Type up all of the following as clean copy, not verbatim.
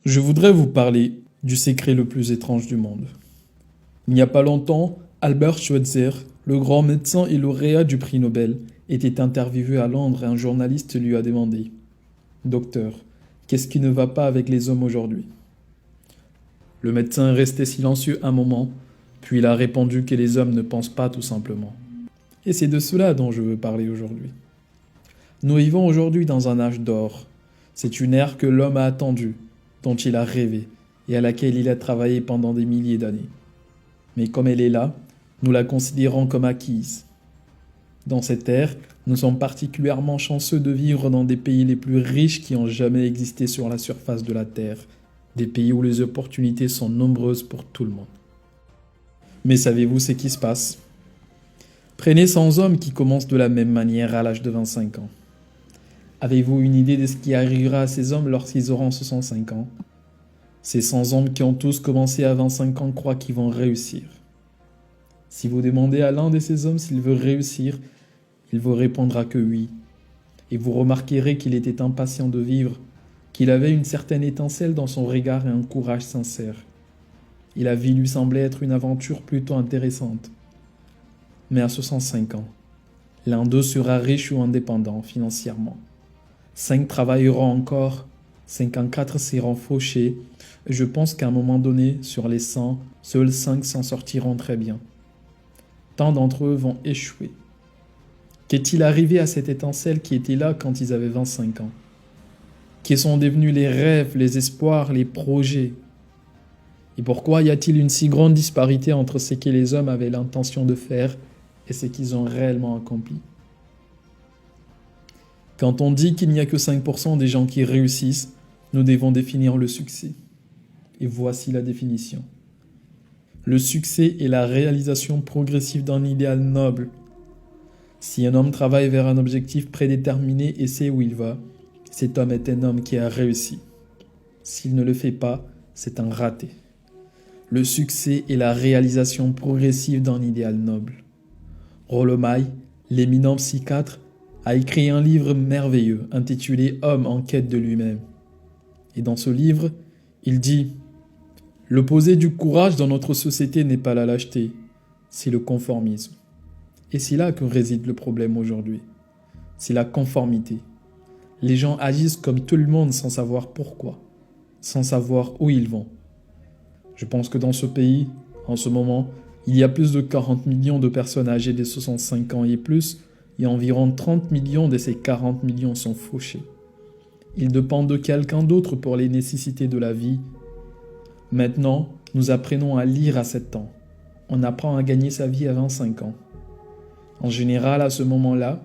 Je voudrais vous parler du secret le plus étrange du monde. Il n'y a pas longtemps, Albert Schweitzer, le grand médecin et lauréat du prix Nobel, était interviewé à Londres et un journaliste lui a demandé « Docteur, qu'est-ce qui ne va pas avec les hommes aujourd'hui ?» Le médecin est resté silencieux un moment, puis il a répondu que les hommes ne pensent pas tout simplement. Et c'est de cela dont je veux parler aujourd'hui. Nous vivons aujourd'hui dans un âge d'or. C'est une ère que l'homme a attendue, dont il a rêvé et à laquelle il a travaillé pendant des milliers d'années. Mais comme elle est là, nous la considérons comme acquise. Dans cette ère, nous sommes particulièrement chanceux de vivre dans des pays les plus riches qui ont jamais existé sur la surface de la Terre, des pays où les opportunités sont nombreuses pour tout le monde. Mais savez-vous ce qui se passe ? Prenez 100 hommes qui commencent de la même manière à l'âge de 25 ans. Avez-vous une idée de ce qui arrivera à ces hommes lorsqu'ils auront 65 ans ? Ces 100 hommes qui ont tous commencé à 25 ans croient qu'ils vont réussir. Si vous demandez à l'un de ces hommes s'il veut réussir, il vous répondra que oui. Et vous remarquerez qu'il était impatient de vivre, qu'il avait une certaine étincelle dans son regard et un courage sincère. Et la vie lui semblait être une aventure plutôt intéressante. Mais à 65 ans, l'un d'eux sera riche ou indépendant financièrement. 5 travailleront encore, 54 seront fauchés, et je pense qu'à un moment donné, sur les 100, seuls 5 s'en sortiront très bien. Tant d'entre eux vont échouer. Qu'est-il arrivé à cette étincelle qui était là quand ils avaient 25 ans ? Quels sont devenus les rêves, les espoirs, les projets ? Et pourquoi y a-t-il une si grande disparité entre ce que les hommes avaient l'intention de faire et ce qu'ils ont réellement accompli ? Quand on dit qu'il n'y a que 5% des gens qui réussissent, nous devons définir le succès. Et voici la définition. Le succès est la réalisation progressive d'un idéal noble. Si un homme travaille vers un objectif prédéterminé et sait où il va, cet homme est un homme qui a réussi. S'il ne le fait pas, c'est un raté. Le succès est la réalisation progressive d'un idéal noble. Rollo May, l'éminent psychiatre, a écrit un livre merveilleux intitulé « Homme en quête de lui-même ». Et dans ce livre, il dit « L'opposé du courage dans notre société n'est pas la lâcheté, c'est le conformisme. » Et c'est là que réside le problème aujourd'hui. C'est la conformité. Les gens agissent comme tout le monde sans savoir pourquoi, sans savoir où ils vont. Je pense que dans ce pays, en ce moment, il y a plus de 40 millions de personnes âgées de 65 ans et plus, et environ 30 millions de ces 40 millions sont fauchés. Ils dépendent de quelqu'un d'autre pour les nécessités de la vie. Maintenant, nous apprenons à lire à 7 ans. On apprend à gagner sa vie à 25 ans. En général, à ce moment-là,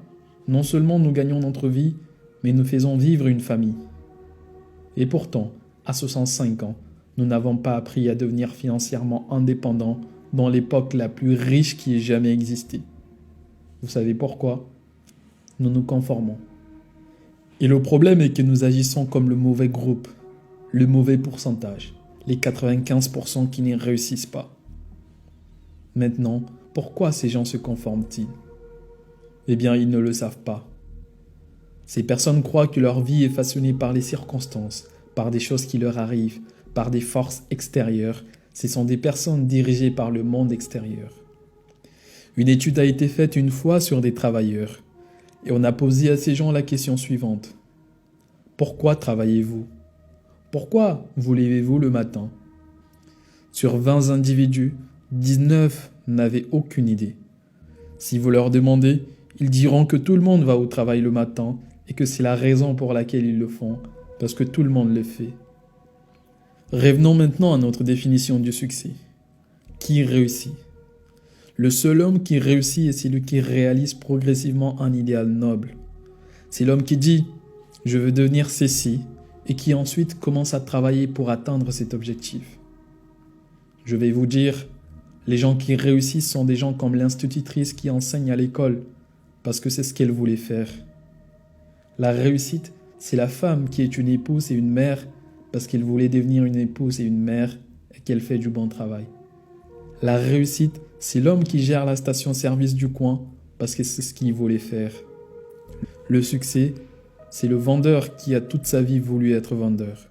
non seulement nous gagnons notre vie, mais nous faisons vivre une famille. Et pourtant, à 65 ans, nous n'avons pas appris à devenir financièrement indépendants dans l'époque la plus riche qui ait jamais existé. Vous savez pourquoi ? Nous nous conformons. Et le problème est que nous agissons comme le mauvais groupe, le mauvais pourcentage, les 95% qui ne réussissent pas. Maintenant, pourquoi ces gens se conforment-ils ? Eh bien, ils ne le savent pas. Ces personnes croient que leur vie est façonnée par les circonstances, par des choses qui leur arrivent, par des forces extérieures. Ce sont des personnes dirigées par le monde extérieur. Une étude a été faite une fois sur des travailleurs, et on a posé à ces gens la question suivante. Pourquoi travaillez-vous ? Pourquoi vous levez-vous le matin ? Sur 20 individus, 19 n'avaient aucune idée. Si vous leur demandez, ils diront que tout le monde va au travail le matin et que c'est la raison pour laquelle ils le font, parce que tout le monde le fait. Revenons maintenant à notre définition du succès. Qui réussit ? Le seul homme qui réussit est celui qui réalise progressivement un idéal noble. C'est l'homme qui dit « je veux devenir ceci » et qui ensuite commence à travailler pour atteindre cet objectif. Je vais vous dire, les gens qui réussissent sont des gens comme l'institutrice qui enseigne à l'école, parce que c'est ce qu'elle voulait faire. La réussite, c'est la femme qui est une épouse et une mère, parce qu'elle voulait devenir une épouse et une mère, et qu'elle fait du bon travail. La réussite, c'est l'homme qui gère la station-service du coin, parce que c'est ce qu'il voulait faire. Le succès, c'est le vendeur qui a toute sa vie voulu être vendeur.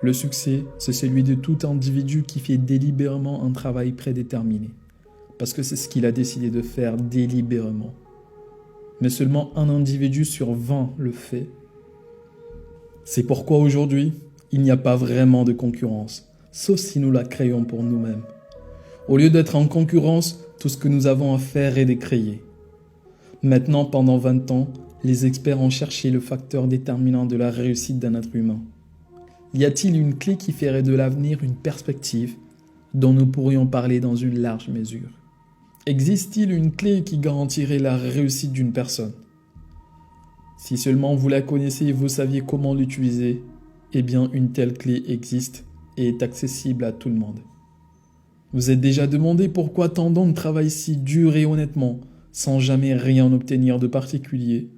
Le succès, c'est celui de tout individu qui fait délibérément un travail prédéterminé. Parce que c'est ce qu'il a décidé de faire délibérément. Mais seulement un individu sur 20 le fait. C'est pourquoi aujourd'hui, il n'y a pas vraiment de concurrence, sauf si nous la créons pour nous-mêmes. Au lieu d'être en concurrence, tout ce que nous avons à faire est de créer. Maintenant, pendant 20 ans, les experts ont cherché le facteur déterminant de la réussite d'un être humain. Y a-t-il une clé qui ferait de l'avenir une perspective dont nous pourrions parler dans une large mesure? Existe-t-il une clé qui garantirait la réussite d'une personne? Si seulement vous la connaissez et vous saviez comment l'utiliser, eh bien une telle clé existe et est accessible à tout le monde. Vous êtes déjà demandé pourquoi tant d'hommes travaillent si dur et honnêtement, sans jamais rien obtenir de particulier.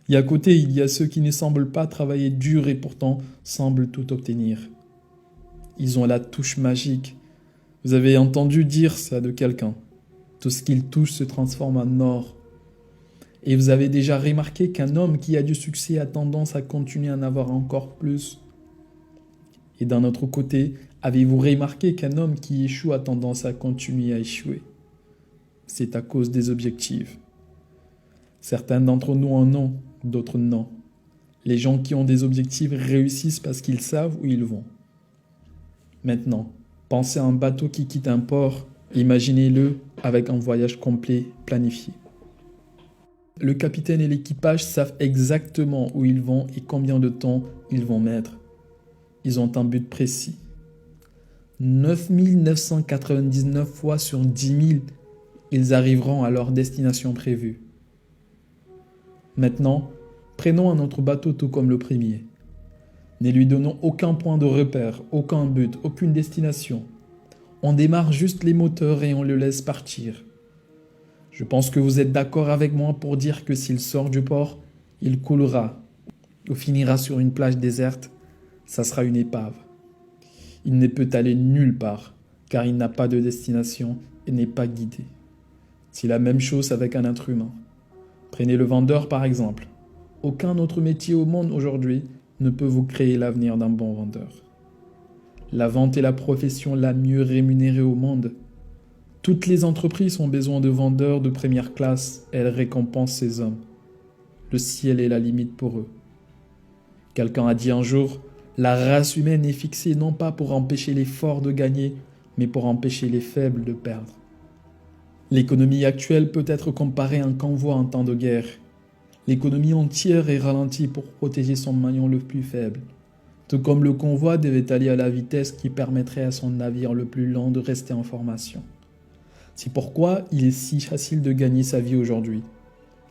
Et à côté, il y a ceux qui ne semblent pas travailler dur et pourtant semblent tout obtenir. Ils ont la touche magique. Vous avez entendu dire ça de quelqu'un. Tout ce qu'il touche se transforme en or. Et vous avez déjà remarqué qu'un homme qui a du succès a tendance à continuer à en avoir encore plus. Et d'un autre côté, avez-vous remarqué qu'un homme qui échoue a tendance à continuer à échouer? C'est à cause des objectifs. Certains d'entre nous en ont, d'autres non. Les gens qui ont des objectifs réussissent parce qu'ils savent où ils vont. Maintenant, pensez à un bateau qui quitte un port. Imaginez-le avec un voyage complet planifié. Le capitaine et l'équipage savent exactement où ils vont et combien de temps ils vont mettre. Ils ont un but précis. 9999 fois sur 10 000, ils arriveront à leur destination prévue. Maintenant, prenons un autre bateau tout comme le premier. Ne lui donnons aucun point de repère, aucun but, aucune destination. On démarre juste les moteurs et on le laisse partir. Je pense que vous êtes d'accord avec moi pour dire que s'il sort du port, il coulera ou finira sur une plage déserte. Ça sera une épave. Il ne peut aller nulle part, car il n'a pas de destination et n'est pas guidé. C'est la même chose avec un être humain. Prenez le vendeur par exemple. Aucun autre métier au monde aujourd'hui ne peut vous créer l'avenir d'un bon vendeur. La vente est la profession la mieux rémunérée au monde. Toutes les entreprises ont besoin de vendeurs de première classe et elles récompensent ces hommes. Le ciel est la limite pour eux. Quelqu'un a dit un jour, la race humaine est fixée non pas pour empêcher les forts de gagner, mais pour empêcher les faibles de perdre. L'économie actuelle peut être comparée à un convoi en temps de guerre. L'économie entière est ralentie pour protéger son maillon le plus faible. Tout comme le convoi devait aller à la vitesse qui permettrait à son navire le plus lent de rester en formation. C'est pourquoi il est si facile de gagner sa vie aujourd'hui.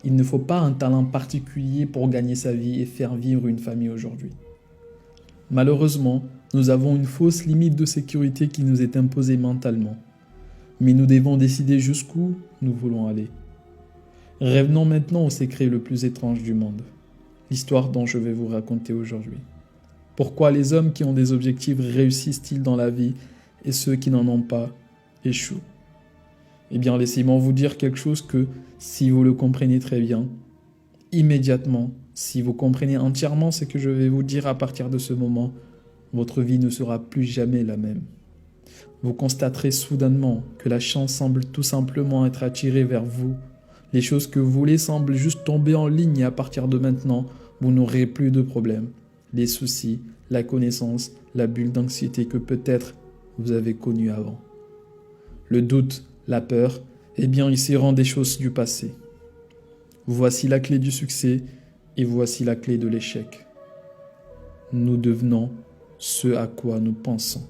Il ne faut pas un talent particulier pour gagner sa vie et faire vivre une famille aujourd'hui. Malheureusement, nous avons une fausse limite de sécurité qui nous est imposée mentalement. Mais nous devons décider jusqu'où nous voulons aller. Revenons maintenant au secret le plus étrange du monde, l'histoire dont je vais vous raconter aujourd'hui. Pourquoi les hommes qui ont des objectifs réussissent-ils dans la vie et ceux qui n'en ont pas échouent? Eh bien, laissez-moi vous dire quelque chose que, si vous le comprenez très bien, immédiatement, si vous comprenez entièrement ce que je vais vous dire à partir de ce moment, votre vie ne sera plus jamais la même. Vous constaterez soudainement que la chance semble tout simplement être attirée vers vous. Les choses que vous voulez semblent juste tomber en ligne et à partir de maintenant, vous n'aurez plus de problèmes. Les soucis, la connaissance, la bulle d'anxiété que peut-être vous avez connue avant. Le doute, la peur, eh bien, ils seront des choses du passé. Voici la clé du succès et voici la clé de l'échec. Nous devenons ce à quoi nous pensons.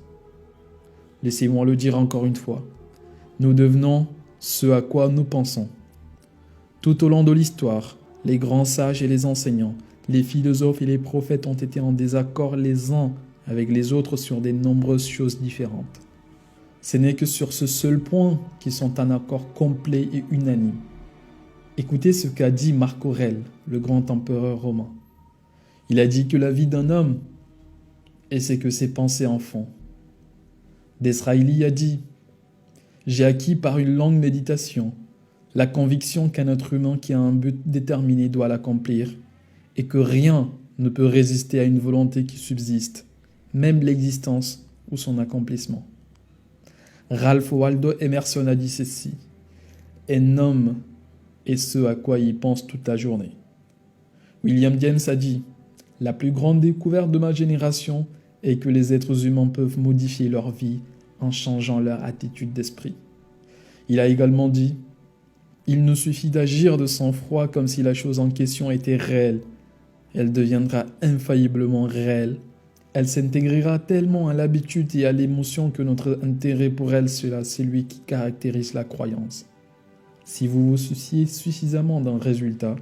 Laissez-moi le dire encore une fois. Nous devenons ce à quoi nous pensons. Tout au long de l'histoire, les grands sages et les enseignants, les philosophes et les prophètes ont été en désaccord les uns avec les autres sur de nombreuses choses différentes. Ce n'est que sur ce seul point qu'ils sont en accord complet et unanime. Écoutez ce qu'a dit Marc Aurèle, le grand empereur romain. Il a dit que la vie d'un homme est ce que ses pensées en font. Disraeli a dit « J'ai acquis par une longue méditation la conviction qu'un être humain qui a un but déterminé doit l'accomplir et que rien ne peut résister à une volonté qui subsiste, même l'existence ou son accomplissement. Ralph Waldo Emerson a dit ceci: un homme est ce à quoi il pense toute la journée. William James a dit: la plus grande découverte de ma génération est que les êtres humains peuvent modifier leur vie en changeant leur attitude d'esprit. Il a également dit: il nous suffit d'agir de sang-froid comme si la chose en question était réelle. Elle deviendra infailliblement réelle. Elle s'intégrera tellement à l'habitude et à l'émotion que notre intérêt pour elle sera celui qui caractérise la croyance. Si vous vous souciez suffisamment d'un résultat,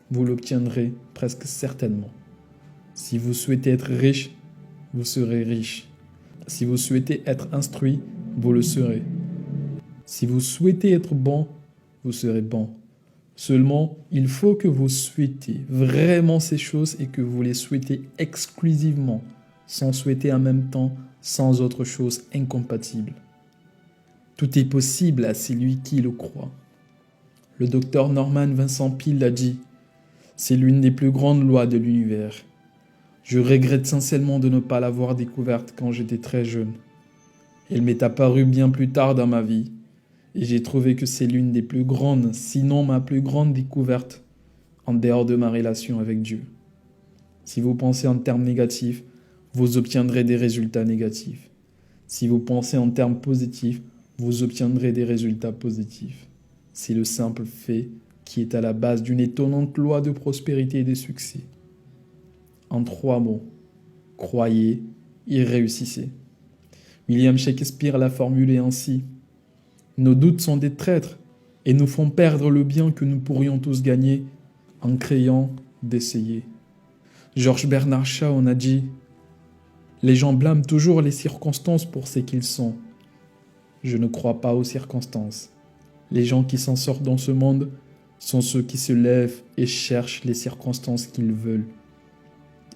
vous l'obtiendrez presque certainement. Si vous souhaitez être riche, vous serez riche. Si vous souhaitez être instruit, vous le serez. Si vous souhaitez être bon, vous serez bon. Seulement, il faut que vous souhaitez vraiment ces choses et que vous les souhaitez exclusivement, sans souhaiter en même temps, sans autre chose incompatible. Tout est possible à celui qui le croit. Le docteur Norman Vincent Peale a dit: c'est l'une des plus grandes lois de l'univers. Je regrette sincèrement de ne pas l'avoir découverte quand j'étais très jeune. Elle m'est apparue bien plus tard dans ma vie, et j'ai trouvé que c'est l'une des plus grandes, sinon ma plus grande découverte, en dehors de ma relation avec Dieu. Si vous pensez en termes négatifs, vous obtiendrez des résultats négatifs. Si vous pensez en termes positifs, vous obtiendrez des résultats positifs. C'est le simple fait qui est à la base d'une étonnante loi de prospérité et de succès. En 3 mots: croyez et réussissez. William Shakespeare l'a formulé ainsi: nos doutes sont des traîtres et nous font perdre le bien que nous pourrions tous gagner en créant d'essayer. George Bernard Shaw en a dit: les gens blâment toujours les circonstances pour ce qu'ils sont. Je ne crois pas aux circonstances. Les gens qui s'en sortent dans ce monde sont ceux qui se lèvent et cherchent les circonstances qu'ils veulent.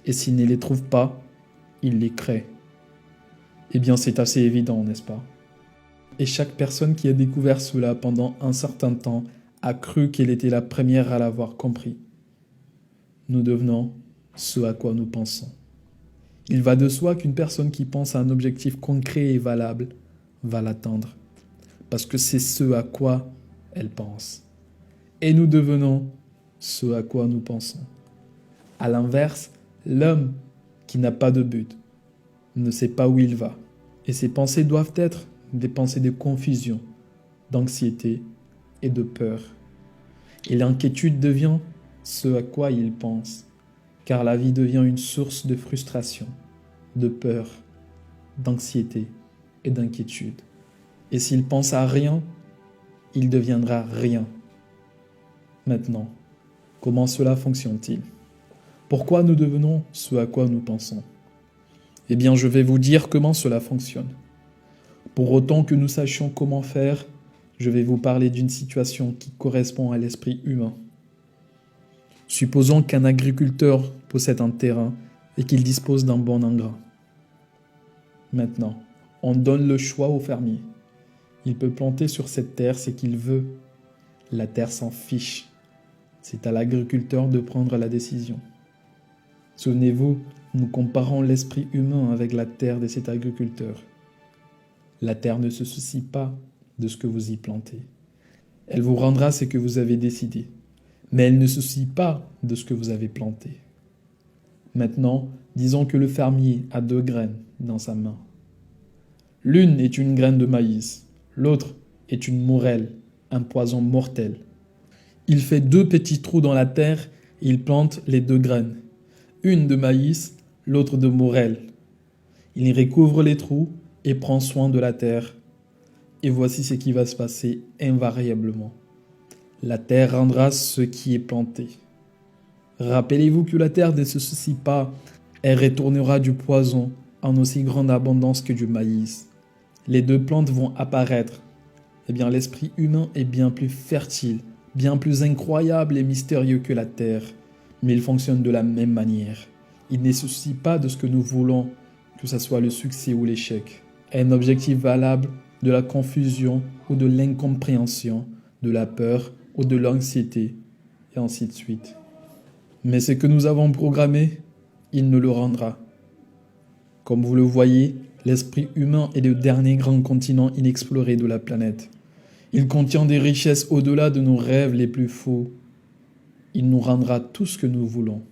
Et s'ils ne les trouvent pas, ils les créent. Eh bien, c'est assez évident, n'est-ce pas? Et chaque personne qui a découvert cela pendant un certain temps a cru qu'elle était la première à l'avoir compris. Nous devenons ce à quoi nous pensons. Il va de soi qu'une personne qui pense à un objectif concret et valable va l'atteindre, parce que c'est ce à quoi elle pense. Et nous devenons ce à quoi nous pensons. À l'inverse, l'homme qui n'a pas de but ne sait pas où il va, et ses pensées doivent être des pensées de confusion, d'anxiété et de peur. Et l'inquiétude devient ce à quoi il pense, car la vie devient une source de frustration, de peur, d'anxiété et d'inquiétude. Et s'il pense à rien, il deviendra rien. Maintenant, comment cela fonctionne-t-il? Pourquoi nous devenons ce à quoi nous pensons? Eh bien, je vais vous dire comment cela fonctionne. Pour autant que nous sachions comment faire, je vais vous parler d'une situation qui correspond à l'esprit humain. Supposons qu'un agriculteur possède un terrain et qu'il dispose d'un bon engrais. Maintenant, on donne le choix au fermier. Il peut planter sur cette terre ce qu'il veut. La terre s'en fiche. C'est à l'agriculteur de prendre la décision. Souvenez-vous, nous comparons l'esprit humain avec la terre de cet agriculteur. La terre ne se soucie pas de ce que vous y plantez. Elle vous rendra ce que vous avez décidé, mais elle ne se soucie pas de ce que vous avez planté. Maintenant, disons que le fermier a 2 graines dans sa main. L'une est une graine de maïs, l'autre est une morelle, un poison mortel. Il fait 2 petits trous dans la terre et il plante les 2 graines, une de maïs, l'autre de morelle. Il y recouvre les trous et prend soin de la terre. Et voici ce qui va se passer invariablement. La terre rendra ce qui est planté. Rappelez-vous que la terre ne se soucie pas, elle retournera du poison en aussi grande abondance que du maïs. Les 2 plantes vont apparaître. Eh bien, l'esprit humain est bien plus fertile, bien plus incroyable et mystérieux que la terre, mais il fonctionne de la même manière. Il ne se soucie pas de ce que nous voulons, que ce soit le succès ou l'échec. Un objectif valable, de la confusion ou de l'incompréhension, de la peur ou de l'anxiété, et ainsi de suite. Mais ce que nous avons programmé, il nous le rendra. Comme vous le voyez, l'esprit humain est le dernier grand continent inexploré de la planète. Il contient des richesses au-delà de nos rêves les plus faux. Il nous rendra tout ce que nous voulons.